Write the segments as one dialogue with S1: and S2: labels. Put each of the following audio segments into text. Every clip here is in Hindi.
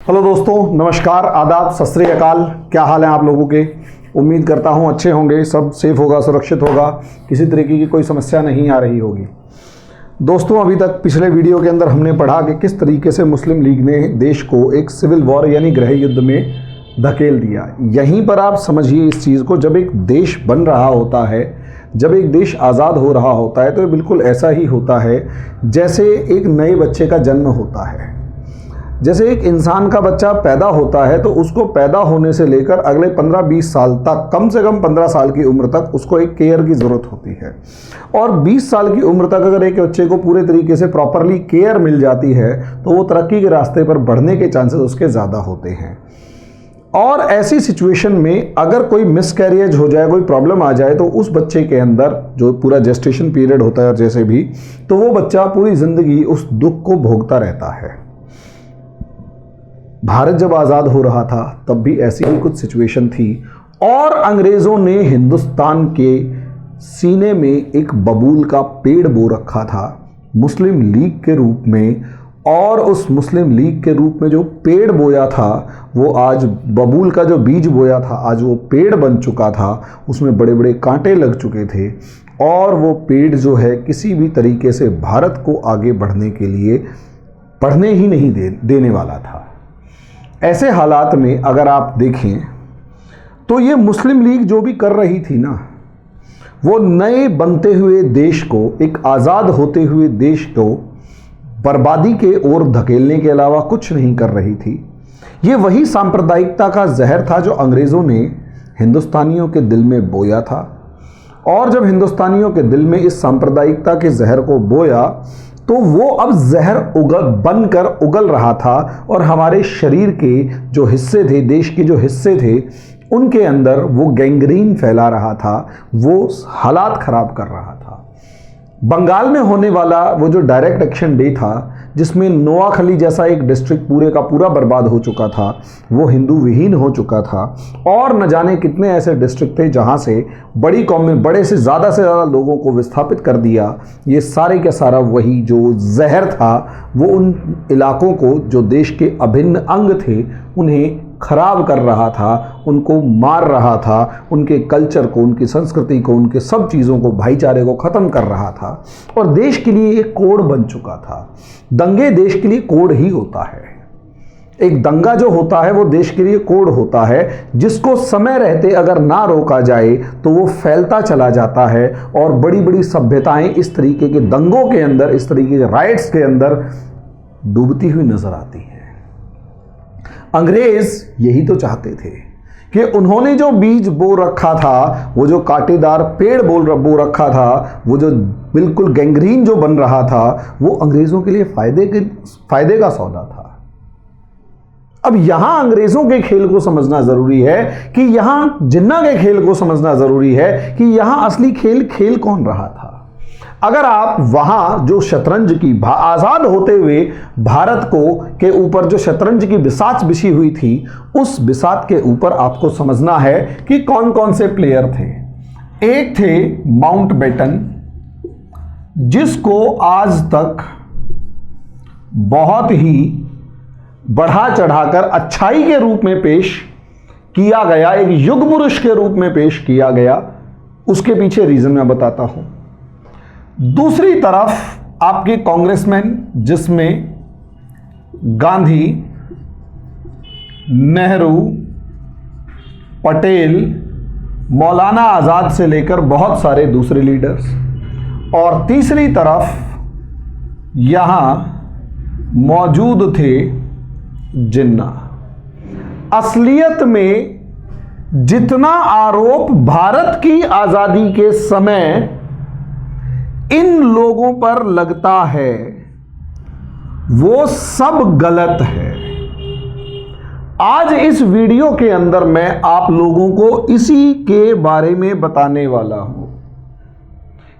S1: हेलो दोस्तों, नमस्कार, आदाब, सत श्री अकाल। क्या हाल है आप लोगों के? उम्मीद करता हूँ अच्छे होंगे, सब सेफ होगा, सुरक्षित होगा, किसी तरीके की कोई समस्या नहीं आ रही होगी। दोस्तों, अभी तक पिछले वीडियो के अंदर हमने पढ़ा कि किस तरीके से मुस्लिम लीग ने देश को एक सिविल वॉर यानी गृह युद्ध में धकेल दिया। यहीं पर आप समझिए इस चीज़ को, जब एक देश बन रहा होता है, जब एक देश आज़ाद हो रहा होता है, तो ये बिल्कुल ऐसा ही होता है जैसे एक नए बच्चे का जन्म होता है। जैसे एक इंसान का बच्चा पैदा होता है तो उसको पैदा होने से लेकर अगले 15-20 साल तक, कम से कम 15 साल की उम्र तक उसको एक केयर की ज़रूरत होती है। और 20 साल की उम्र तक अगर एक बच्चे को पूरे तरीके से प्रॉपरली केयर मिल जाती है तो वो तरक्की के रास्ते पर बढ़ने के चांसेस उसके ज़्यादा होते हैं। और ऐसी सिचुएशन में अगर कोई मिसकैरियज हो जाए, कोई प्रॉब्लम आ जाए, तो उस बच्चे के अंदर जो पूरा जेस्टेशन पीरियड होता है जैसे भी, तो वो बच्चा पूरी ज़िंदगी उस दुख को भोगता रहता है। भारत जब आज़ाद हो रहा था तब भी ऐसी ही कुछ सिचुएशन थी और अंग्रेज़ों ने हिंदुस्तान के सीने में एक बबूल का पेड़ बो रखा था मुस्लिम लीग के रूप में। और उस मुस्लिम लीग के रूप में जो पेड़ बोया था वो आज, बबूल का जो बीज बोया था, आज वो पेड़ बन चुका था। उसमें बड़े बड़े कांटे लग चुके थे और वो पेड़ जो है किसी भी तरीके से भारत को आगे बढ़ने के लिए बढ़ने ही नहीं देने वाला था। ऐसे हालात में अगर आप देखें तो ये मुस्लिम लीग जो भी कर रही थी ना, वो नए बनते हुए देश को, एक आज़ाद होते हुए देश को बर्बादी के ओर धकेलने के अलावा कुछ नहीं कर रही थी। ये वही सांप्रदायिकता का जहर था जो अंग्रेज़ों ने हिंदुस्तानियों के दिल में बोया था। और जब हिंदुस्तानियों के दिल में इस सांप्रदायिकता के जहर को बोया तो वो अब जहर बनकर उगल रहा था और हमारे शरीर के जो हिस्से थे, देश के जो हिस्से थे, उनके अंदर वो गैंग्रीन फैला रहा था, वो हालात ख़राब कर रहा था। बंगाल में होने वाला वो जो डायरेक्ट एक्शन डे था, जिसमें नोआखली जैसा एक डिस्ट्रिक्ट पूरे का पूरा बर्बाद हो चुका था, वो हिंदू विहीन हो चुका था। और न जाने कितने ऐसे डिस्ट्रिक्ट थे जहाँ से बड़े से ज़्यादा लोगों को विस्थापित कर दिया। ये सारे का सारा वही जो जहर था वो उन इलाकों को, जो देश के अभिन्न अंग थे, उन्हें खराब कर रहा था, उनको मार रहा था, उनके कल्चर को, उनकी संस्कृति को, उनके सब चीज़ों को, भाईचारे को ख़त्म कर रहा था। और देश के लिए एक कोड बन चुका था। दंगे देश के लिए कोड ही होता है। एक दंगा जो होता है वो देश के लिए कोड होता है, जिसको समय रहते अगर ना रोका जाए तो वो फैलता चला जाता है। और बड़ी बड़ी सभ्यताएं इस तरीके के दंगों के अंदर, इस तरीके के राइट्स के अंदर डूबती हुई नजर आती है। अंग्रेज यही तो चाहते थे कि उन्होंने जो बीज बो रखा था, वो जो कांटेदार पेड़ बो रखा था, वो जो बिल्कुल गैंग्रीन जो बन रहा था, वो अंग्रेजों के लिए फायदे का सौदा था। अब यहां अंग्रेजों के खेल को समझना जरूरी है कि यहां जिन्ना के खेल को समझना जरूरी है कि यहां असली खेल कौन रहा था। अगर आप वहां जो शतरंज की आजाद होते हुए भारत को के ऊपर जो शतरंज की बिसात बिछी हुई थी, उस बिसात के ऊपर आपको समझना है कि कौन कौन से प्लेयर थे। एक थे माउंटबेटन, जिसको आज तक बहुत ही बढ़ा चढ़ाकर अच्छाई के रूप में पेश किया गया, एक युग पुरुष के रूप में पेश किया गया। उसके पीछे रीजन मैं बताता हूं। दूसरी तरफ आपके कांग्रेसमैन, जिसमें गांधी, नेहरू, पटेल, मौलाना आज़ाद से लेकर बहुत सारे दूसरे लीडर्स। और तीसरी तरफ यहां मौजूद थे जिन्ना। असलियत में जितना आरोप भारत की आज़ादी के समय इन लोगों पर लगता है वो सब गलत है। आज इस वीडियो के अंदर मैं आप लोगों को इसी के बारे में बताने वाला हूं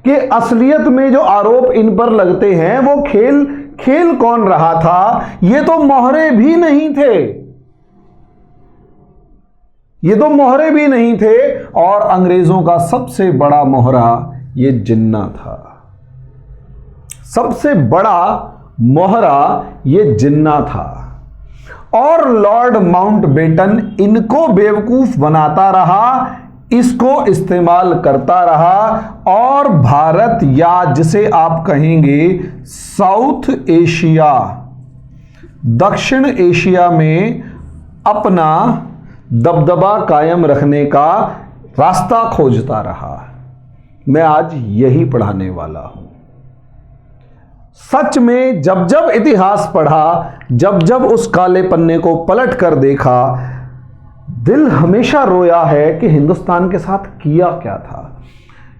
S1: कि असलियत में जो आरोप इन पर लगते हैं वो खेल कौन रहा था। ये तो मोहरे भी नहीं थे, ये तो मोहरे भी नहीं थे। और अंग्रेजों का सबसे बड़ा मोहरा ये जिन्ना था। सबसे बड़ा मोहरा ये जिन्ना था। और लॉर्ड माउंटबेटन इनको बेवकूफ बनाता रहा, इसको इस्तेमाल करता रहा और भारत, या जिसे आप कहेंगे साउथ एशिया, दक्षिण एशिया में अपना दबदबा कायम रखने का रास्ता खोजता रहा। मैं आज यही पढ़ाने वाला हूं। सच में जब जब इतिहास पढ़ा, जब जब उस काले पन्ने को पलट कर देखा, दिल हमेशा रोया है कि हिंदुस्तान के साथ किया क्या था।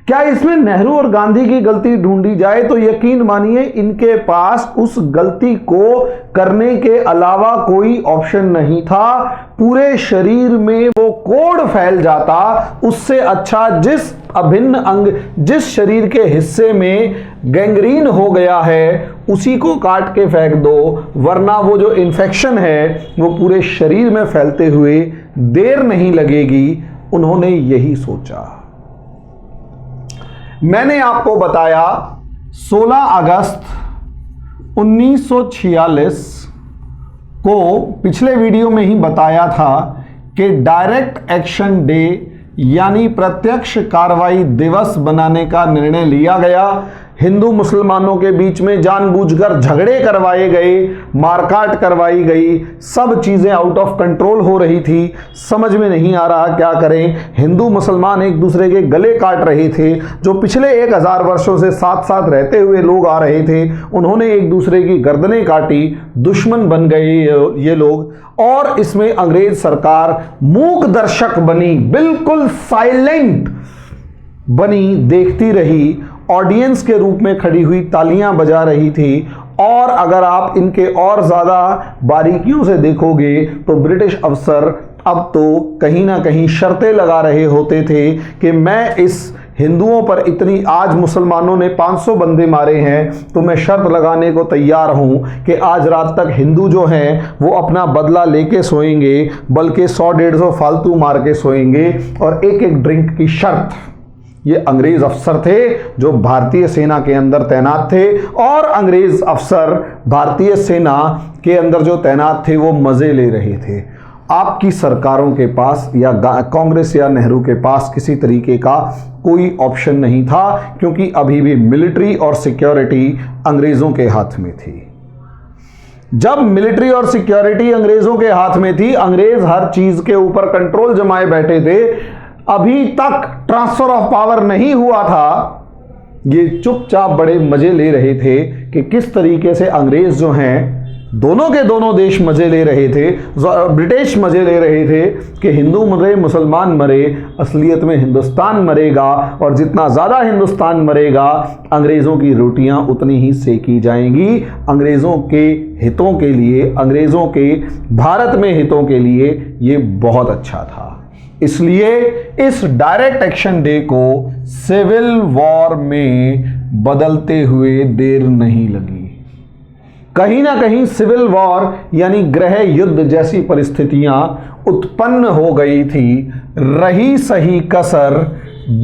S1: क्या इसमें नेहरू और गांधी की गलती ढूंढी जाए तो यकीन मानिए इनके पास उस गलती को करने के अलावा कोई ऑप्शन नहीं था। पूरे शरीर में वो कोढ़ फैल जाता, उससे अच्छा जिस अभिन्न अंग, जिस शरीर के हिस्से में गैंग्रीन हो गया है उसी को काट के फेंक दो, वरना वो जो इन्फेक्शन है वो पूरे शरीर में फैलते हुए देर नहीं लगेगी। उन्होंने यही सोचा। मैंने आपको बताया 16 अगस्त 1946 को पिछले वीडियो में ही बताया था कि डायरेक्ट एक्शन डे यानी प्रत्यक्ष कार्रवाई दिवस बनाने का निर्णय लिया गया। हिंदू मुसलमानों के बीच में जानबूझकर झगड़े करवाए गए, मारकाट करवाई गई, सब चीजें आउट ऑफ कंट्रोल हो रही थी। समझ में नहीं आ रहा क्या करें। हिंदू मुसलमान एक दूसरे के गले काट रहे थे। जो पिछले 1000 वर्षों से साथ साथ रहते हुए लोग आ रहे थे, उन्होंने एक दूसरे की गर्दनें काटी, दुश्मन बन गए ये लोग। और इसमें अंग्रेज सरकार मूक दर्शक बनी, बिल्कुल साइलेंट बनी, देखती रही, ऑडियंस के रूप में खड़ी हुई तालियां बजा रही थी। और अगर आप इनके और ज़्यादा बारीकियों से देखोगे तो ब्रिटिश अफसर अब तो कहीं ना कहीं शर्तें लगा रहे होते थे कि मैं इस हिंदुओं पर इतनी, आज मुसलमानों ने 500 बंदे मारे हैं तो मैं शर्त लगाने को तैयार हूं कि आज रात तक हिंदू जो हैं वो अपना बदला लेके सोएंगे, बल्कि 100-150 फालतू मार के सोएंगे, और एक एक ड्रिंक की शर्त। ये अंग्रेज अफसर थे जो भारतीय सेना के अंदर तैनात थे, और अंग्रेज अफसर भारतीय सेना के अंदर जो तैनात थे वो मजे ले रहे थे। आपकी सरकारों के पास या कांग्रेस या नेहरू के पास किसी तरीके का कोई ऑप्शन नहीं था, क्योंकि अभी भी मिलिट्री और सिक्योरिटी अंग्रेजों के हाथ में थी। जब मिलिट्री और सिक्योरिटी अंग्रेजों के हाथ में थी, अंग्रेज हर चीज के ऊपर कंट्रोल जमाए बैठे थे। अभी तक ट्रांसफर ऑफ पावर नहीं हुआ था। ये चुपचाप बड़े मजे ले रहे थे कि किस तरीके से अंग्रेज जो हैं, दोनों के दोनों देश मजे ले रहे थे। ब्रिटिश मजे ले रहे थे कि हिंदू मरे, मुसलमान मरे, असलियत में हिंदुस्तान मरेगा, और जितना ज़्यादा हिंदुस्तान मरेगा अंग्रेज़ों की रोटियां उतनी ही सेकी जाएंगी। अंग्रेज़ों के हितों के लिए, अंग्रेज़ों के भारत में हितों के लिए ये बहुत अच्छा था। इसलिए इस डायरेक्ट एक्शन डे को सिविल वॉर में बदलते हुए देर नहीं लगी। कहीं ना कहीं सिविल वॉर यानी गृह युद्ध जैसी परिस्थितियां उत्पन्न हो गई थी। रही सही कसर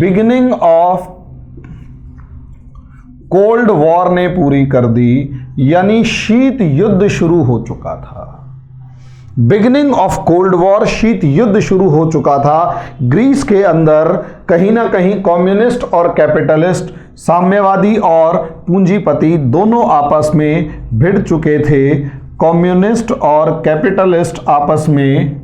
S1: बिगिनिंग ऑफ कोल्ड वॉर ने पूरी कर दी, यानी शीत युद्ध शुरू हो चुका था। बिगिनिंग ऑफ कोल्ड वॉर, शीत युद्ध शुरू हो चुका था। ग्रीस के अंदर कहीं ना कहीं कम्युनिस्ट और कैपिटलिस्ट, साम्यवादी और पूंजीपति दोनों आपस में भिड़ चुके थे। कम्युनिस्ट और कैपिटलिस्ट आपस में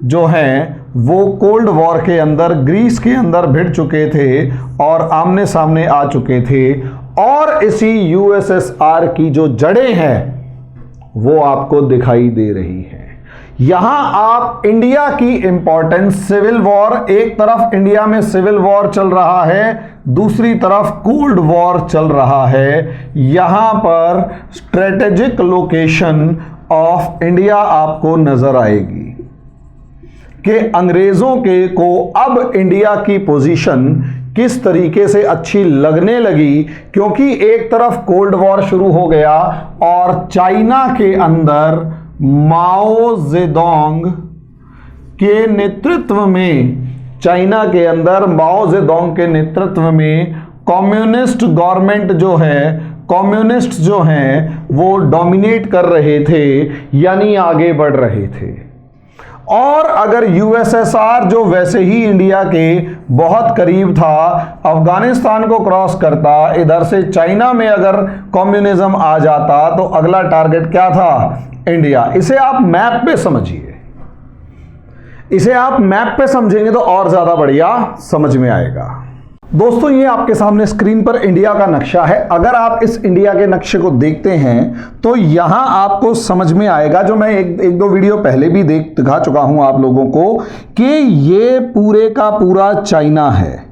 S1: जो हैं वो कोल्ड वॉर के अंदर, ग्रीस के अंदर भिड़ चुके थे और आमने सामने आ चुके थे। और इसी यूएसएसआर की जो जड़ें हैं वो आपको दिखाई दे रही हैं। यहां आप इंडिया की इंपॉर्टेंस, सिविल वॉर, एक तरफ इंडिया में सिविल वॉर चल रहा है, दूसरी तरफ कोल्ड वॉर चल रहा है। यहां पर स्ट्रेटेजिक लोकेशन ऑफ इंडिया आपको नजर आएगी कि अंग्रेजों के को अब इंडिया की पोजीशन किस तरीके से अच्छी लगने लगी, क्योंकि एक तरफ कोल्ड वॉर शुरू हो गया और चाइना के अंदर माओ जेडोंग के नेतृत्व में, चाइना के अंदर माओ जेडोंग के नेतृत्व में कम्युनिस्ट गवर्नमेंट जो है, कम्युनिस्ट जो हैं वो डोमिनेट कर रहे थे, यानी आगे बढ़ रहे थे। और अगर यूएसएसआर जो वैसे ही इंडिया के बहुत करीब था, अफगानिस्तान को क्रॉस करता, इधर से चाइना में अगर कम्युनिज्म आ जाता तो अगला टारगेट क्या था? इंडिया। इसे आप मैप पे समझिए, इसे आप मैप पे समझेंगे तो और ज्यादा बढ़िया समझ में आएगा। दोस्तों, ये आपके सामने स्क्रीन पर इंडिया का नक्शा है। अगर आप इस इंडिया के नक्शे को देखते हैं तो यहां आपको समझ में आएगा, जो मैं एक दो वीडियो पहले भी दिखा चुका हूं आप लोगों को, कि ये पूरे का पूरा चाइना है।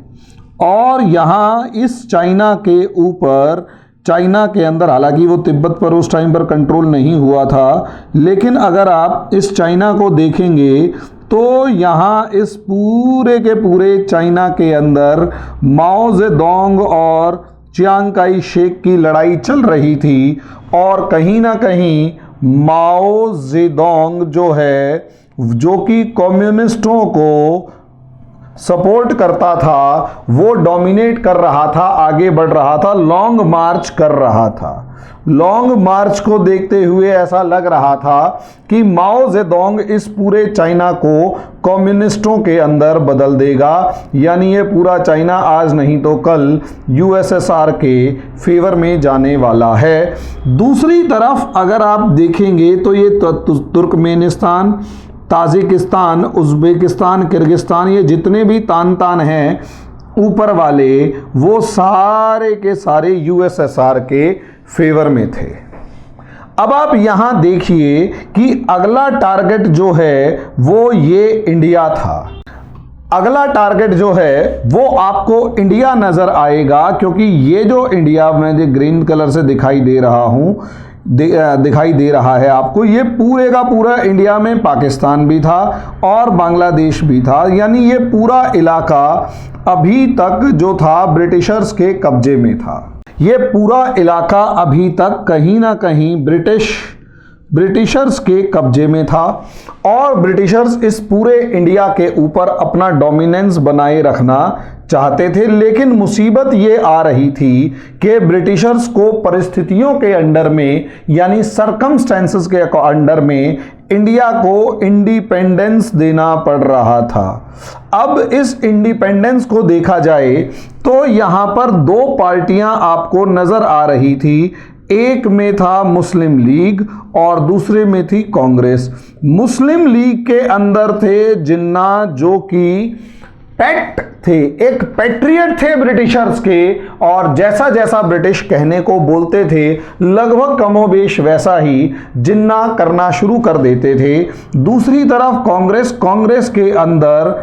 S1: और यहां इस चाइना के ऊपर, चाइना के अंदर, हालांकि वो तिब्बत पर उस टाइम पर कंट्रोल नहीं हुआ था, लेकिन अगर आप इस चाइना को देखेंगे तो यहाँ इस पूरे के पूरे चाइना के अंदर माओ जेडोंग और चियांग काई शेक की लड़ाई चल रही थी। और कहीं ना कहीं माओ जेडोंग जो है, जो कि कम्युनिस्टों को सपोर्ट करता था, वो डोमिनेट कर रहा था, आगे बढ़ रहा था, लॉन्ग मार्च कर रहा था। लॉन्ग मार्च को देखते हुए ऐसा लग रहा था कि माओ जेडोंग इस पूरे चाइना को कम्युनिस्टों के अंदर बदल देगा, यानी ये पूरा चाइना आज नहीं तो कल यूएसएसआर के फेवर में जाने वाला है। दूसरी तरफ अगर आप देखेंगे तो ये तुर्कमेनिस्तान, ताजिकिस्तान, उज़्बेकिस्तान, किर्गिस्तान, ये जितने भी तान हैं ऊपर वाले, वो सारे के सारे यूएसएसआर के फेवर में थे। अब आप यहां देखिए कि अगला टारगेट जो है वो ये इंडिया था। अगला टारगेट जो है वो आपको इंडिया नजर आएगा, क्योंकि ये जो इंडिया में जो ग्रीन कलर से दिखाई दे रहा हूं, दिखाई दे रहा है आपको, ये पूरे का पूरा इंडिया में पाकिस्तान भी था और बांग्लादेश भी था, यानी ये पूरा इलाका अभी तक जो था ब्रिटिशर्स के कब्जे में था। ये पूरा इलाका अभी तक कहीं ना कहीं ब्रिटिशर्स के कब्जे में था और ब्रिटिशर्स इस पूरे इंडिया के ऊपर अपना डोमिनेंस बनाए रखना चाहते थे। लेकिन मुसीबत ये आ रही थी कि ब्रिटिशर्स को परिस्थितियों के अंडर में, यानी सरकमस्टेंसेस के अंडर में, इंडिया को इंडिपेंडेंस देना पड़ रहा था। अब इस इंडिपेंडेंस को देखा जाए तो यहां पर दो पार्टियां आपको नजर आ रही थी। एक में था मुस्लिम लीग और दूसरे में थी कांग्रेस। मुस्लिम लीग के अंदर थे जिन्ना, जो कि पैक्ट थे, एक पैट्रियट थे ब्रिटिशर्स के, और जैसा जैसा ब्रिटिश कहने को बोलते थे लगभग कमोबेश वैसा ही जिन्ना करना शुरू कर देते थे। दूसरी तरफ कांग्रेस के अंदर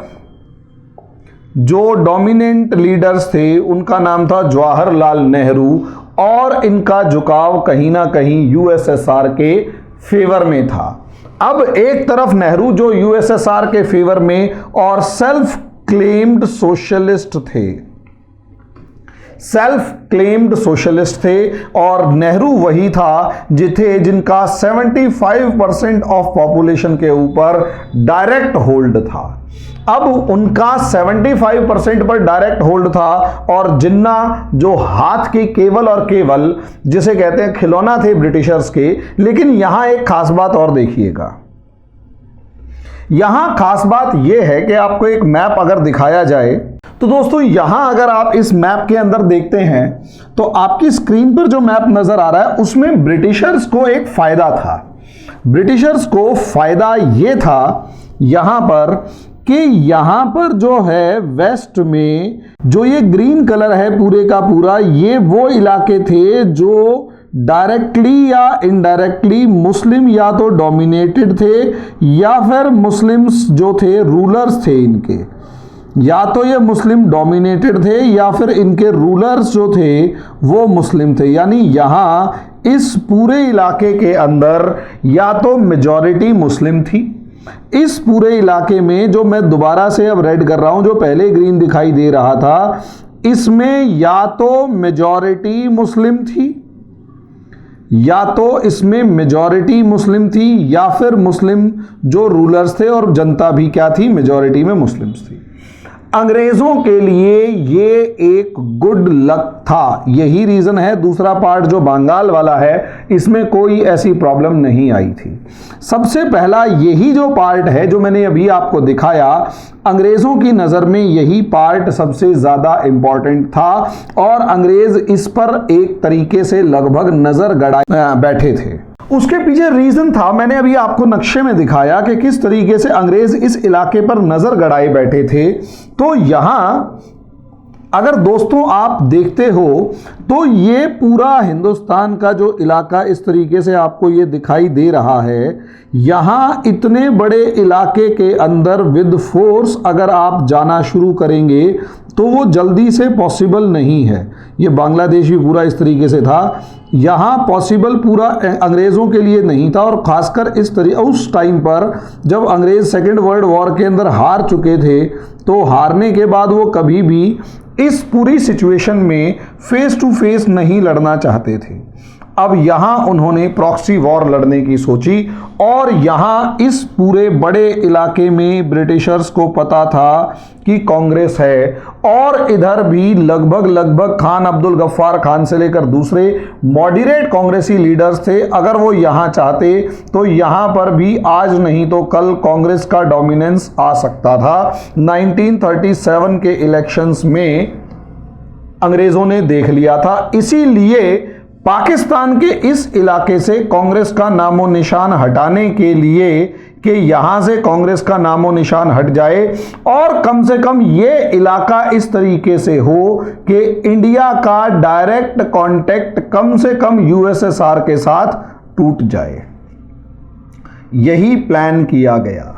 S1: जो डोमिनेंट लीडर्स थे उनका नाम था जवाहरलाल नेहरू, और इनका झुकाव कहीं ना कहीं यूएसएसआर के फेवर में था। अब एक तरफ नेहरू जो यूएसएसआर के फेवर में और सेल्फ क्लेम्ड सोशलिस्ट थे, सेल्फ क्लेम्ड सोशलिस्ट थे, और नेहरू वही था जिनका 75% ऑफ पॉपुलेशन के ऊपर डायरेक्ट होल्ड था। अब उनका 75% पर डायरेक्ट होल्ड था और जिन्ना जो हाथ के केवल और केवल, जिसे कहते हैं खिलौना थे ब्रिटिशर्स के। लेकिन यहां एक खास बात और देखिएगा, यहां खास बात यह है कि आपको एक मैप अगर दिखाया जाए तो दोस्तों यहां अगर आप इस मैप के अंदर देखते हैं तो आपकी स्क्रीन पर जो मैप नजर आ रहा है उसमें ब्रिटिशर्स को एक फायदा था। ब्रिटिशर्स को फायदा यह था यहां पर कि यहां पर जो है वेस्ट में जो ये ग्रीन कलर है पूरे का पूरा, ये वो इलाके थे जो डायरेक्टली या इनडायरेक्टली मुस्लिम या तो डोमिनेटेड थे या फिर मुस्लिम्स जो थे रूलर्स थे इनके, या तो ये मुस्लिम डोमिनेटेड थे या फिर इनके रूलर्स जो थे वो मुस्लिम थे। यानी यहाँ इस पूरे इलाके के अंदर या तो मेजॉरिटी मुस्लिम थी, इस पूरे इलाके में जो मैं दोबारा से अब रेड कर रहा हूं, जो पहले ग्रीन दिखाई दे रहा था, इसमें या तो मेजॉरिटी मुस्लिम थी, या तो इसमें मेजॉरिटी मुस्लिम थी, या फिर मुस्लिम जो रूलर्स थे और जनता भी क्या थी, मेजॉरिटी में मुस्लिम्स थी। अंग्रेजों के लिए ये एक गुड लक था। यही रीजन है दूसरा पार्ट जो बंगाल वाला है इसमें कोई ऐसी प्रॉब्लम नहीं आई थी। सबसे पहला यही जो पार्ट है जो मैंने अभी आपको दिखाया, अंग्रेजों की नज़र में यही पार्ट सबसे ज़्यादा इंपॉर्टेंट था और अंग्रेज इस पर एक तरीके से लगभग नज़र गड़ाए बैठे थे। उसके पीछे रीजन था, मैंने अभी आपको नक्शे में दिखाया कि किस तरीके से अंग्रेज इस इलाके पर नजर गड़ाए बैठे थे। तो यहां अगर दोस्तों आप देखते हो तो ये पूरा हिंदुस्तान का जो इलाका इस तरीके से आपको ये दिखाई दे रहा है। यहाँ इतने बड़े इलाके के अंदर विद फोर्स अगर आप जाना शुरू करेंगे तो वो जल्दी से पॉसिबल नहीं है। ये बांग्लादेश भी पूरा इस तरीके से था, यहाँ पॉसिबल पूरा अंग्रेज़ों के लिए नहीं था। और ख़ासकर उस टाइम पर जब अंग्रेज़ सेकेंड वर्ल्ड वॉर के अंदर हार चुके थे, तो हारने के बाद वो कभी भी इस पूरी सिचुएशन में फेस टू फेस नहीं लड़ना चाहते थे। अब यहाँ उन्होंने प्रॉक्सी वॉर लड़ने की सोची और यहाँ इस पूरे बड़े इलाके में ब्रिटिशर्स को पता था कि कांग्रेस है और इधर भी लगभग खान अब्दुल गफ्फार खान से लेकर दूसरे मॉडरेट कांग्रेसी लीडर्स थे। अगर वो यहाँ चाहते तो यहाँ पर भी आज नहीं तो कल कांग्रेस का डोमिनेंस आ सकता था। 1937 के इलेक्शंस में अंग्रेजों ने देख लिया था, इसीलिए पाकिस्तान के इस इलाके से कांग्रेस का नामो निशान हटाने के लिए कि यहां से कांग्रेस का नामो निशान हट जाए और कम से कम ये इलाका इस तरीके से हो कि इंडिया का डायरेक्ट कांटेक्ट कम से कम यूएसएसआर के साथ टूट जाए, यही प्लान किया गया।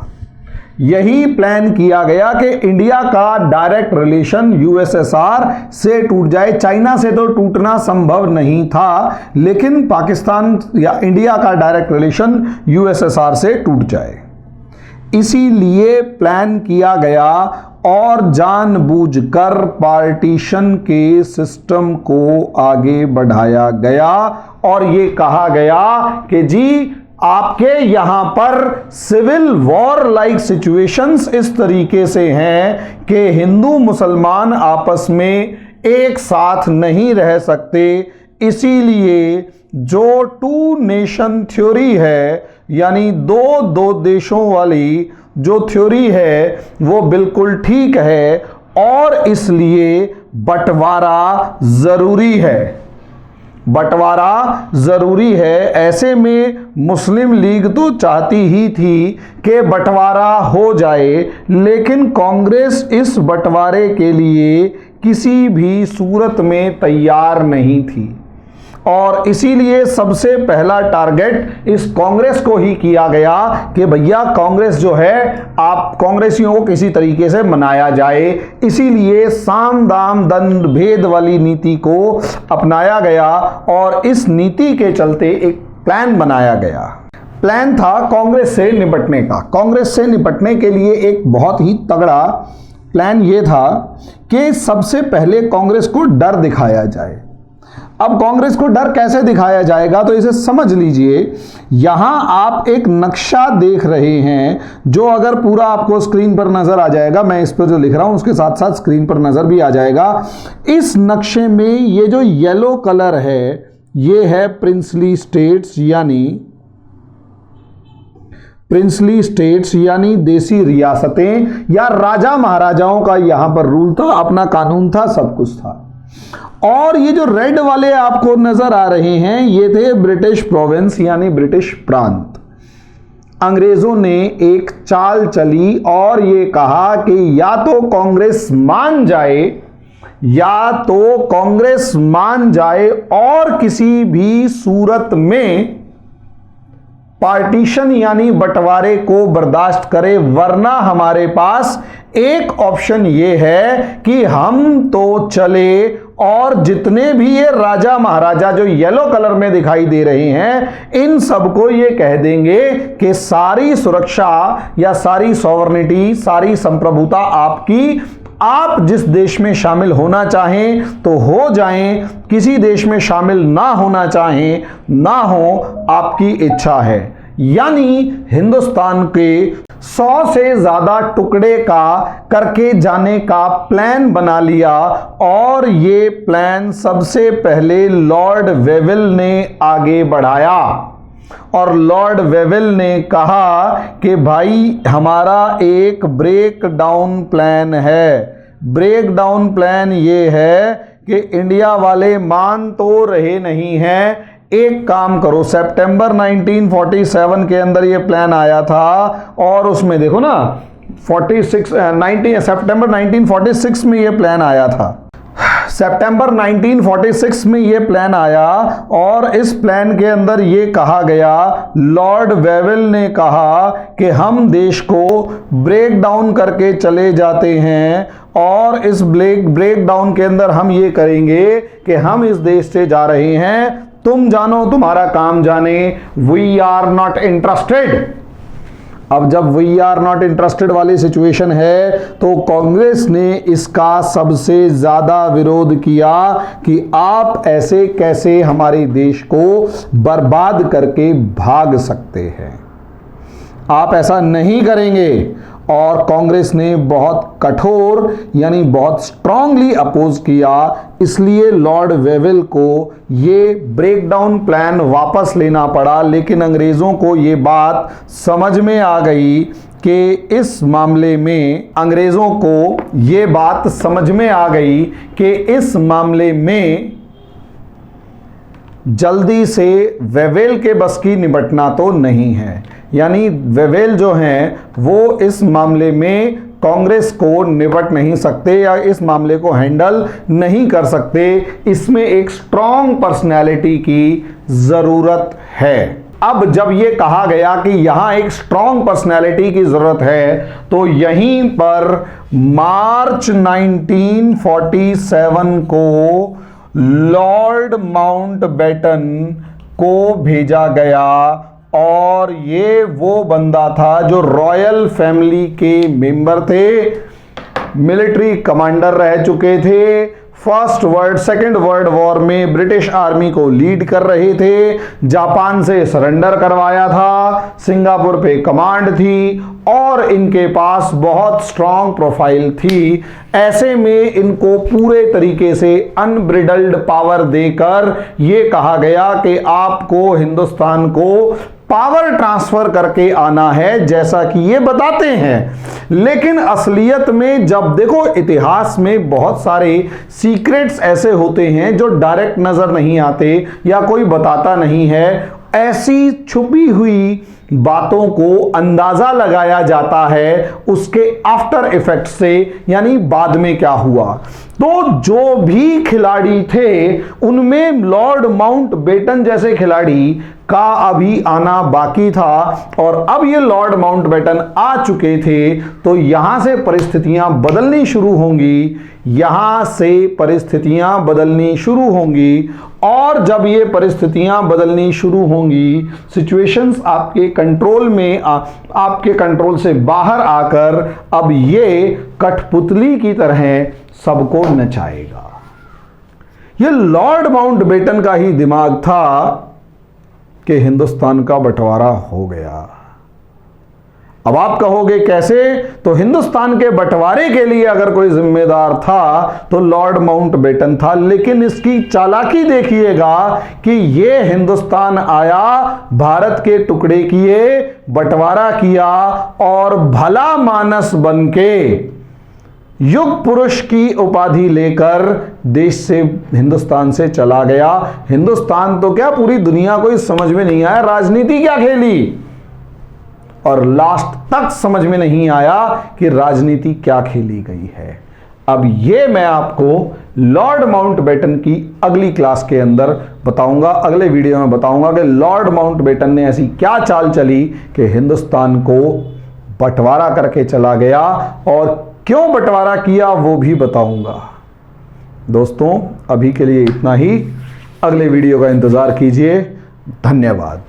S1: यही प्लान किया गया कि इंडिया का डायरेक्ट रिलेशन यूएसएसआर से टूट जाए। चाइना से तो टूटना संभव नहीं था, लेकिन पाकिस्तान या इंडिया का डायरेक्ट रिलेशन यूएसएसआर से टूट जाए, इसीलिए प्लान किया गया और जानबूझकर पार्टीशन के सिस्टम को आगे बढ़ाया गया और ये कहा गया कि जी आपके यहां पर सिविल वॉर लाइक सिचुएशंस इस तरीके से हैं कि हिंदू मुसलमान आपस में एक साथ नहीं रह सकते, इसीलिए जो टू नेशन थ्योरी है यानी दो देशों वाली जो थ्योरी है वो बिल्कुल ठीक है और इसलिए बंटवारा जरूरी है। बंटवारा जरूरी है। ऐसे में मुस्लिम लीग तो चाहती ही थी कि बंटवारा हो जाए, लेकिन कांग्रेस इस बंटवारे के लिए किसी भी सूरत में तैयार नहीं थी और इसीलिए सबसे पहला टारगेट इस कांग्रेस को ही किया गया कि भैया कांग्रेस जो है आप कांग्रेसियों को किसी तरीके से मनाया जाए। इसीलिए साम दाम दंड भेद वाली नीति को अपनाया गया और इस नीति के चलते एक प्लान बनाया गया। प्लान था कांग्रेस से निपटने का। कांग्रेस से निपटने के लिए एक बहुत ही तगड़ा प्लान ये था कि सबसे पहले कांग्रेस को डर दिखाया जाए। अब कांग्रेस को डर कैसे दिखाया जाएगा तो इसे समझ लीजिए। यहां आप एक नक्शा देख रहे हैं जो अगर पूरा आपको स्क्रीन पर नजर आ जाएगा, मैं इस पर जो लिख रहा हूं उसके साथ साथ स्क्रीन पर नजर भी आ जाएगा। इस नक्शे में ये जो येलो कलर है ये है प्रिंसली स्टेट्स यानी देसी रियासतें या राजा महाराजाओं का यहां पर रूल था, अपना कानून था, सब कुछ था। और ये जो रेड वाले आपको नजर आ रहे हैं ये थे ब्रिटिश प्रोविंस यानी ब्रिटिश प्रांत। अंग्रेजों ने एक चाल चली और ये कहा कि या तो कांग्रेस मान जाए और किसी भी सूरत में पार्टीशन यानी बंटवारे को बर्दाश्त करे, वरना हमारे पास एक ऑप्शन ये है कि हम तो चले और जितने भी ये राजा महाराजा जो येलो कलर में दिखाई दे रहे हैं इन सबको ये कह देंगे कि सारी सुरक्षा या सारी सॉवरेनिटी, सारी संप्रभुता आपकी, आप जिस देश में शामिल होना चाहें तो हो जाएं, किसी देश में शामिल ना होना चाहें ना हो, आपकी इच्छा है। यानी हिंदुस्तान के 100 से ज्यादा टुकड़े का करके जाने का प्लान बना लिया और ये प्लान सबसे पहले लॉर्ड वेविल ने आगे बढ़ाया। और लॉर्ड वेविल ने कहा कि भाई हमारा एक ब्रेक डाउन प्लान है। ब्रेक डाउन प्लान ये है कि इंडिया वाले मान तो रहे नहीं हैं, एक काम करो, सितंबर 1947 के अंदर ये प्लान आया था और उसमें देखो ना 19 सितंबर 1946 में ये प्लान आया था। सितंबर 1946 में ये प्लान आया और इस प्लान के अंदर ये कहा गया, लॉर्ड वेविल ने कहा कि हम देश को ब्रेक डाउन करके चले जाते हैं और इस ब्रेक डाउन के अंदर हम ये करेंगे कि हम इस देश से जा रहे हैं, तुम जानो तुम्हारा काम जाने, वी आर नॉट इंटरेस्टेड। अब जब वी आर नॉट इंटरेस्टेड वाली सिचुएशन है तो कांग्रेस ने इसका सबसे ज्यादा विरोध किया कि आप ऐसे कैसे हमारे देश को बर्बाद करके भाग सकते हैं, आप ऐसा नहीं करेंगे। और कांग्रेस ने बहुत कठोर यानी बहुत स्ट्रांगली अपोज किया, इसलिए लॉर्ड वेविल को ये ब्रेकडाउन प्लान वापस लेना पड़ा। लेकिन अंग्रेज़ों को ये बात समझ में आ गई कि इस मामले में अंग्रेज़ों को ये बात समझ में आ गई कि इस मामले में जल्दी से वेवेल के बस की निपटना तो नहीं है, यानी वेवेल जो हैं वो इस मामले में कांग्रेस को निपट नहीं सकते या इस मामले को हैंडल नहीं कर सकते। इसमें एक स्ट्रॉन्ग पर्सनैलिटी की ज़रूरत है। अब जब ये कहा गया कि यहां एक स्ट्रॉन्ग पर्सनैलिटी की ज़रूरत है तो यहीं पर मार्च 1947 को लॉर्ड माउंटबेटन को भेजा गया और ये वो बंदा था जो रॉयल फैमिली के मेंबर थे, मिलिट्री कमांडर रह चुके थे, सेकेंड वर्ल्ड वॉर में ब्रिटिश आर्मी को लीड कर रहे थे, जापान से सरेंडर करवाया था, सिंगापुर पे कमांड थी और इनके पास बहुत स्ट्रांग प्रोफाइल थी। ऐसे में इनको पूरे तरीके से अनब्रिडल्ड पावर देकर यह कहा गया कि आपको हिंदुस्तान को पावर ट्रांसफर करके आना है, जैसा कि ये बताते हैं। लेकिन असलियत में जब देखो, इतिहास में बहुत सारे सीक्रेट्स ऐसे होते हैं जो डायरेक्ट नजर नहीं आते या कोई बताता नहीं है। ऐसी छुपी हुई बातों को अंदाजा लगाया जाता है उसके आफ्टर इफेक्ट से, यानी बाद में क्या हुआ। तो जो भी खिलाड़ी थे उनमें लॉर्ड माउंटबेटन जैसे खिलाड़ी का अभी आना बाकी था और अब ये लॉर्ड माउंटबेटन आ चुके थे तो यहां से परिस्थितियां बदलनी शुरू होंगी, यहां से परिस्थितियां बदलनी शुरू होंगी। और जब ये परिस्थितियां बदलनी शुरू होंगी, सिचुएशंस आपके कंट्रोल में आपके कंट्रोल से बाहर आकर अब ये कठपुतली की तरह सबको नचाएगा। ये लॉर्ड माउंटबेटन का ही दिमाग था कि हिंदुस्तान का बंटवारा हो गया। अब आप कहोगे कैसे, तो हिंदुस्तान के बंटवारे के लिए अगर कोई जिम्मेदार था तो लॉर्ड माउंटबेटन था। लेकिन इसकी चालाकी देखिएगा कि ये हिंदुस्तान आया, भारत के टुकड़े किए, बंटवारा किया और भला मानस बनके युग पुरुष की उपाधि लेकर देश से, हिंदुस्तान से चला गया। हिंदुस्तान तो क्या, पूरी दुनिया को इस समझ में नहीं आया राजनीति क्या खेली, और लास्ट तक समझ में नहीं आया कि राजनीति क्या खेली गई है। अब ये मैं आपको लॉर्ड माउंटबेटन की अगली क्लास के अंदर बताऊंगा, अगले वीडियो में बताऊंगा कि लॉर्ड माउंटबेटन ने ऐसी क्या चाल चली कि हिंदुस्तान को बंटवारा करके चला गया, और क्यों बंटवारा किया वो भी बताऊंगा। दोस्तों अभी के लिए इतना ही, अगले वीडियो का इंतजार कीजिए। धन्यवाद।